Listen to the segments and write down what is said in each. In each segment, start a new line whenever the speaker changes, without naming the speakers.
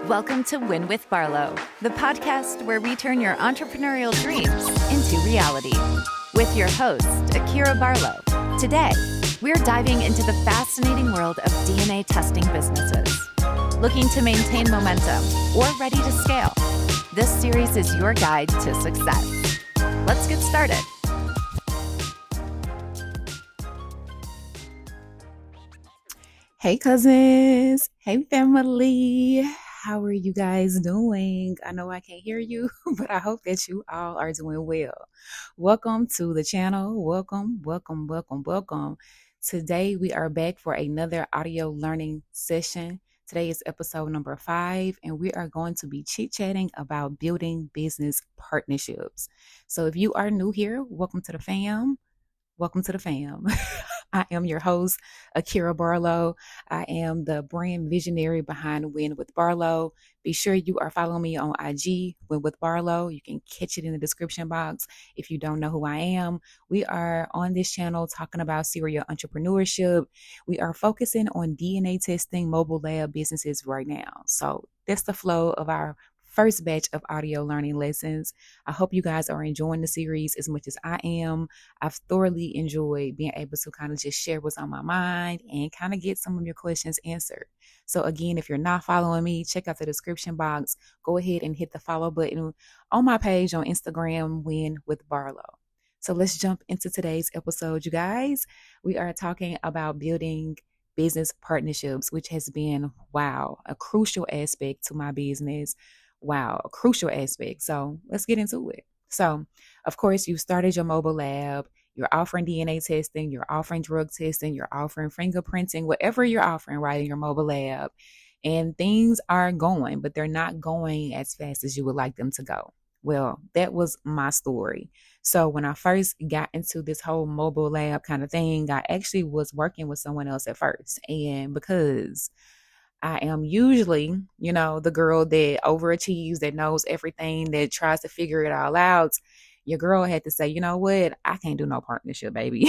Welcome to Win with Barlow, the podcast where we turn your entrepreneurial dreams into reality. With your host, Akira Barlow. Today, we're diving into the fascinating world of DNA testing businesses. Looking to maintain momentum or ready to scale? This series is your guide to success. Let's get started. Hey cousins, hey family, how are you guys doing? I know I can't hear you, but I hope that you all are doing well. Welcome to the channel. Welcome. Today we are back for another audio learning session. Today is episode number 5, and we are going to be chit-chatting about building business partnerships. So if you are new here, welcome to the fam. Welcome to the fam. I am your host, Akira Barlow. I am the brand visionary behind Win with Barlow. Be sure you are following me on IG, Win with Barlow. You can catch it in the description box if you don't know who I am. We are on this channel talking about serial entrepreneurship. We are focusing on DNA testing mobile lab businesses right now. So that's the flow of our first batch of audio learning lessons. I hope you guys are enjoying the series as much as I am. I've thoroughly enjoyed being able to kind of just share what's on my mind and kind of get some of your questions answered. So again, if you're not following me, check out the description box. Go ahead and hit the follow button on my page on Instagram, Win with Barlow. So let's jump into today's episode, you guys. We are talking about building business partnerships, which has been, a crucial aspect to my business. A crucial aspect. So let's get into it. So, of course, you started your mobile lab. You're offering DNA testing. You're offering drug testing. You're offering fingerprinting, whatever you're offering, right, in your mobile lab. And things are going, but they're not going as fast as you would like them to go. Well, that was my story. So when I first got into this whole mobile lab kind of thing, I actually was working with someone else at first. And because I am usually, the girl that overachieves, that knows everything, that tries to figure it all out. Your girl had to say, you know what? I can't do no partnership, baby.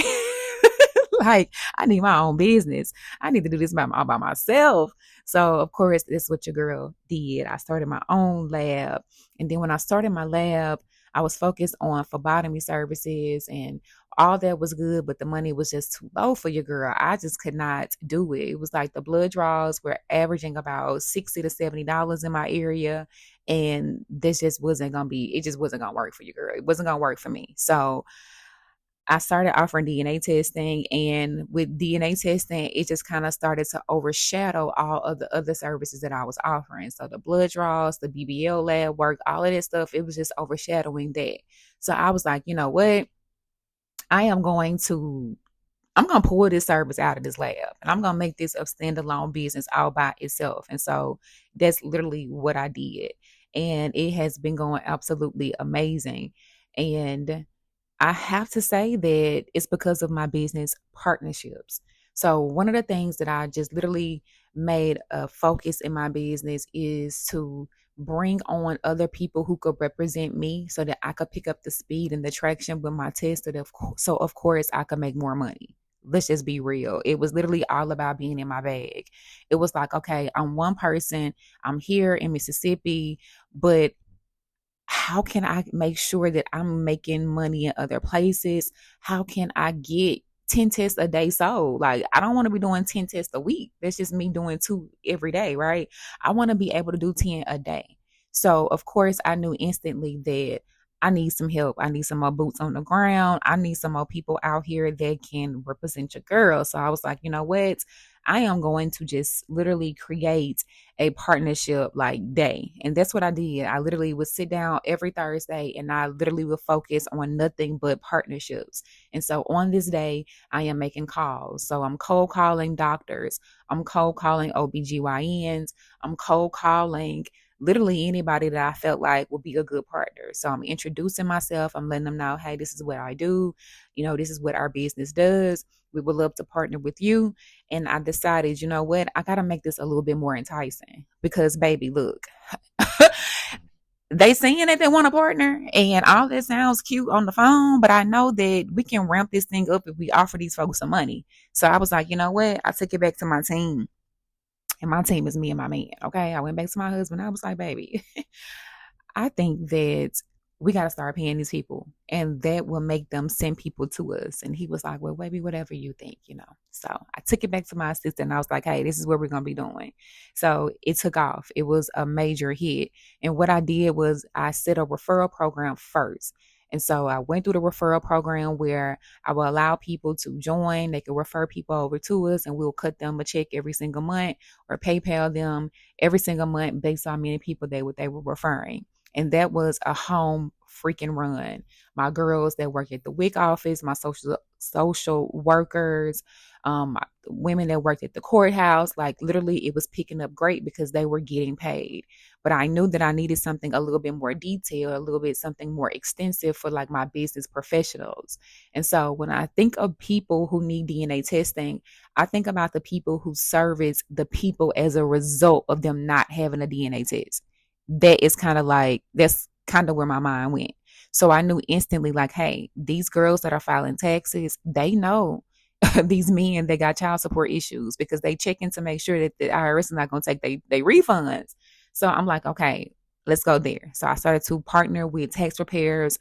Like, I need my own business. I need to do this by myself. So, of course, that's what your girl did. I started my own lab. And then when I started my lab, I was focused on phlebotomy services, and all that was good, but the money was just too low for your girl. I just could not do it. It was like the blood draws were averaging about $60 to $70 in my area. And this just wasn't going to work for your girl. It wasn't going to work for me. So I started offering DNA testing, and with DNA testing, it just kind of started to overshadow all of the other services that I was offering. So the blood draws, the BBL lab work, all of that stuff, it was just overshadowing that. So I was like, you know what? I'm going to pull this service out of this lab, and I'm going to make this a standalone business all by itself. And so that's literally what I did. And it has been going absolutely amazing. And I have to say that it's because of my business partnerships. So one of the things that I just literally made a focus in my business is to bring on other people who could represent me so that I could pick up the speed and the traction with my test. So of course I could make more money. Let's just be real. It was literally all about being in my bag. It was like, okay, I'm one person. I'm here in Mississippi, but how can I make sure that I'm making money in other places? How can I get 10 tests a day sold? Like, I don't want to be doing 10 tests a week. That's just me doing 2 every day, right? I want to be able to do 10 a day. So, of course, I knew instantly that I need some help. I need some more boots on the ground. I need some more people out here that can represent your girl. So I was like, you know what? I am going to just literally create a partnership like day. And that's what I did. I literally would sit down every Thursday, and I literally would focus on nothing but partnerships. And so on this day, I am making calls. So I'm cold calling doctors. I'm cold calling OBGYNs. I'm cold calling literally anybody that I felt like would be a good partner. So I'm introducing myself. I'm letting them know, hey, this is what I do. This is what our business does. We would love to partner with you. And I decided, you know what? I got to make this a little bit more enticing because, baby, look, they saying that they want a partner and all that sounds cute on the phone, but I know that we can ramp this thing up if we offer these folks some money. So I was like, you know what? I took it back to my team. And my team is me and my man. Okay. I went back to my husband. I was like, baby, I think that we got to start paying these people and that will make them send people to us. And he was like, well, baby, whatever you think. So I took it back to my assistant and I was like, hey, this is what we're going to be doing. So it took off. It was a major hit. And what I did was I set a referral program first. And so I went through the referral program where I will allow people to join. They can refer people over to us and we'll cut them a check every single month or PayPal them every single month based on how many people they were referring. And that was a home freaking run. My girls that work at the WIC office, my social workers, women that worked at the courthouse, like literally it was picking up great because they were getting paid. But I knew that I needed something a little bit more detailed, a little bit something more extensive for like my business professionals. And so when I think of people who need DNA testing, I think about the people who service the people as a result of them not having a DNA test. That's kind of where my mind went. So I knew instantly, like, hey, these girls that are filing taxes, they know these men that got child support issues because they checking to make sure that the IRS is not going to take they refunds. So I'm like, okay, let's go there. So I started to partner with tax preparers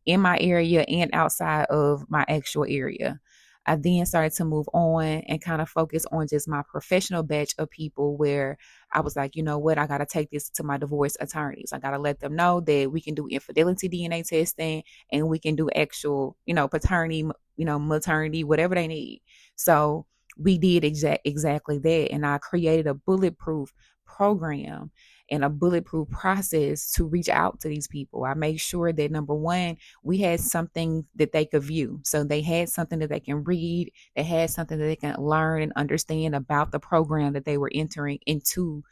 in my area and outside of my actual area. I then started to move on and kind of focus on just my professional batch of people where I was like, you know what, I got to take this to my divorce attorneys. I got to let them know that we can do infidelity DNA testing and we can do actual, paternity, maternity, whatever they need. So we did exactly that. And I created a bulletproof program and a bulletproof process to reach out to these people. I made sure that number one, we had something that they could view. So they had something that they can read, they had something that they can learn and understand about the program that they were entering into,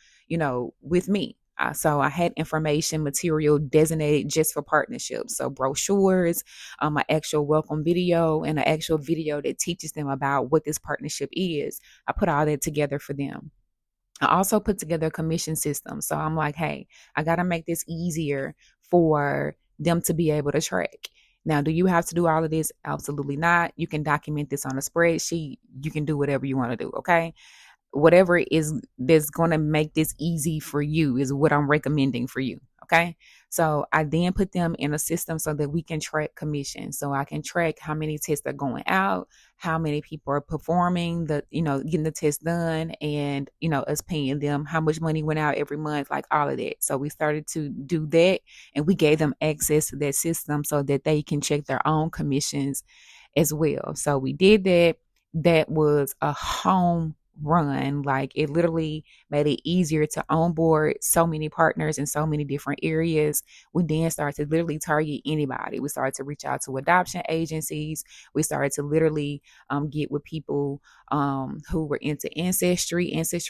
with me. So I had information material designated just for partnerships. So brochures, an actual welcome video, and an actual video that teaches them about what this partnership is. I put all that together for them. I also put together a commission system. So I'm like, hey, I got to make this easier for them to be able to track. Now, do you have to do all of this? Absolutely not. You can document this on a spreadsheet. You can do whatever you want to do. Okay. Whatever is that's going to make this easy for you is what I'm recommending for you. Okay. So I then put them in a system so that we can track commission. So I can track how many tests are going out, how many people are performing getting the test done and, us paying them, how much money went out every month, like all of that. So we started to do that and we gave them access to that system so that they can check their own commissions as well. So we did that. That was a home run. Like it literally made it easier to onboard so many partners in so many different areas. We then started to literally target anybody. We started to reach out to adoption agencies. We started to literally get with people who were into ancestry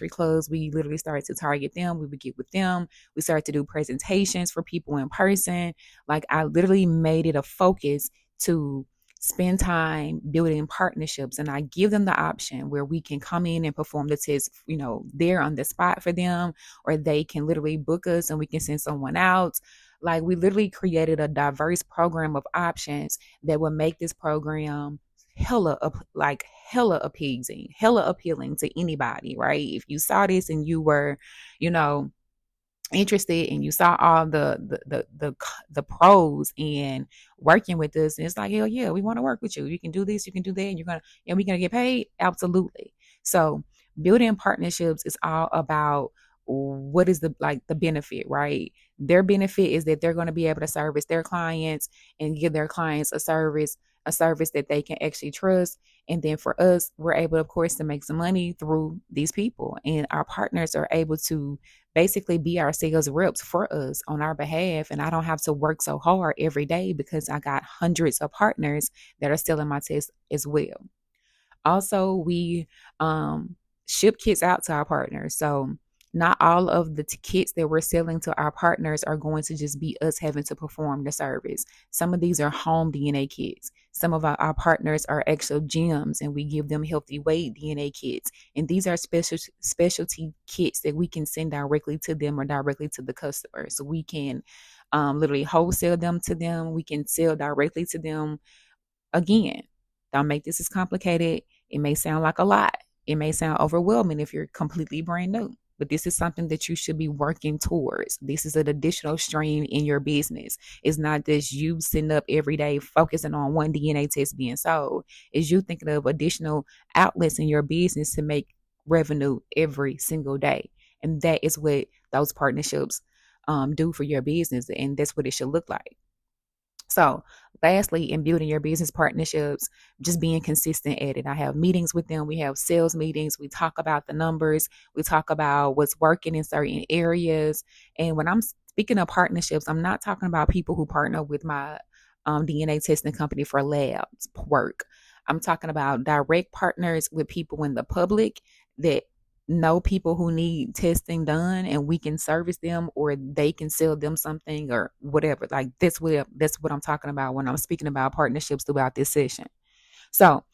clubs. We literally started to target them. We would get with them. We started to do presentations for people in person. Like I literally made it a focus to spend time building partnerships, and I give them the option where we can come in and perform the test, there on the spot for them, or they can literally book us and we can send someone out. Like we literally created a diverse program of options that would make this program hella appealing to anybody, right? If you saw this and you were, you know, interested and you saw all the pros in working with us, and it's like, hell yeah, we want to work with you. You can do this, you can do that, and we're gonna get paid. Absolutely. So building partnerships is all about what is the benefit, right? Their benefit is that they're going to be able to service their clients and give their clients a service that they can actually trust. And then for us, we're able, of course, to make some money through these people, and our partners are able to basically be our sales reps for us on our behalf. And I don't have to work so hard every day because I got hundreds of partners that are selling my test as well. Also, we ship kits out to our partners. So not all of the kits that we're selling to our partners are going to just be us having to perform the service. Some of these are home DNA kits. Some of our partners are actual gyms, and we give them healthy weight DNA kits. And these are specialty kits that we can send directly to them or directly to the customer. So we can literally wholesale them to them. We can sell directly to them. Again, don't make this as complicated. It may sound like a lot, It may sound overwhelming if you're completely brand new, but this is something that you should be working towards. This is an additional stream in your business. It's not just you sitting up every day focusing on one DNA test being sold. It's you thinking of additional outlets in your business to make revenue every single day. And that is what those partnerships do for your business. And that's what it should look like. So, lastly, in building your business partnerships, just being consistent at it. I have meetings with them. We have sales meetings. We talk about the numbers. We talk about what's working in certain areas. And when I'm speaking of partnerships, I'm not talking about people who partner with my DNA testing company for labs work. I'm talking about direct partners with people in the public that know people who need testing done, and we can service them or they can sell them something or whatever. Like that's what I'm talking about when I'm speaking about partnerships throughout this session. So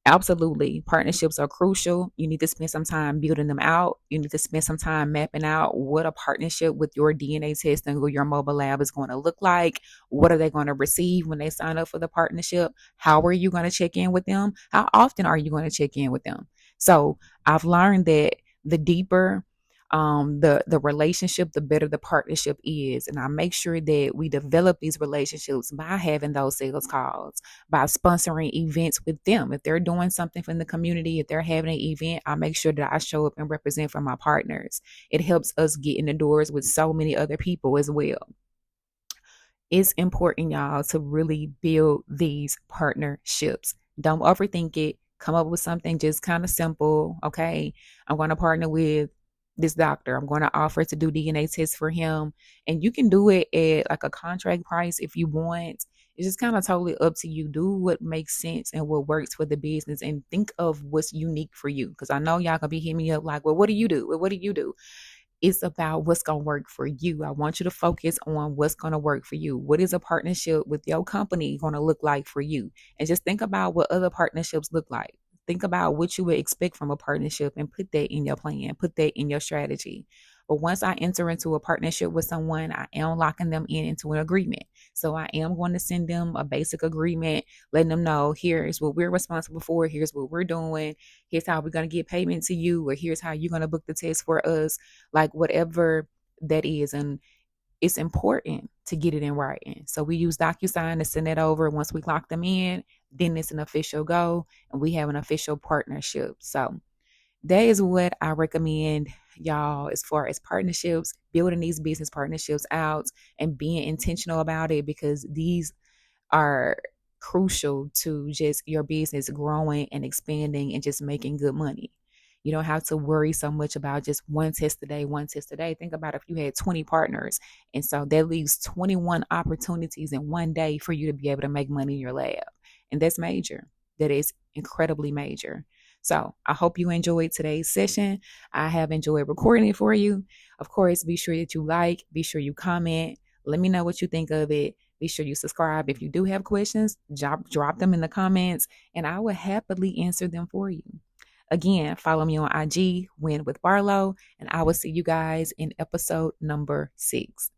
absolutely, partnerships are crucial. You need to spend some time building them out. You need to spend some time mapping out what a partnership with your DNA testing or your mobile lab is going to look like. What are they going to receive when they sign up for the partnership? How are you going to check in with them? How often are you going to check in with them? So I've learned that the deeper the relationship, the better the partnership is. And I make sure that we develop these relationships by having those sales calls, by sponsoring events with them. If they're doing something from the community, if they're having an event, I make sure that I show up and represent for my partners. It helps us get in the doors with so many other people as well. It's important, y'all, to really build these partnerships. Don't overthink it. Come up with something just kind of simple. Okay, I'm going to partner with this doctor. I'm going to offer to do DNA tests for him. And you can do it at like a contract price if you want. It's just kind of totally up to you. Do what makes sense and what works for the business and think of what's unique for you. Because I know y'all gonna be hitting me up like, well, what do you do? Well, what do you do? It's about what's going to work for you. I want you to focus on what's going to work for you. What is a partnership with your company going to look like for you? And just think about what other partnerships look like. Think about what you would expect from a partnership and put that in your plan, put that in your strategy. But once I enter into a partnership with someone, I am locking them in into an agreement. So I am going to send them a basic agreement, letting them know here's what we're responsible for, here's what we're doing, here's how we're going to get payment to you, or here's how you're going to book the test for us, like whatever that is. And it's important to get it in writing. So we use DocuSign to send it over. Once we lock them in, then it's an official go and we have an official partnership. So that is what I recommend, y'all, as far as partnerships, building these business partnerships out and being intentional about it, because these are crucial to just your business growing and expanding and just making good money. You don't have to worry so much about just one test a day, one test a day. Think about if you had 20 partners. And so that leaves 21 opportunities in one day for you to be able to make money in your lab. And that's major. That is incredibly major. So I hope you enjoyed today's session. I have enjoyed recording it for you. Of course, be sure that you like, be sure you comment. Let me know what you think of it. Be sure you subscribe. If you do have questions, drop them in the comments and I will happily answer them for you. Again, follow me on IG, Win with Barlow, and I will see you guys in episode number 6.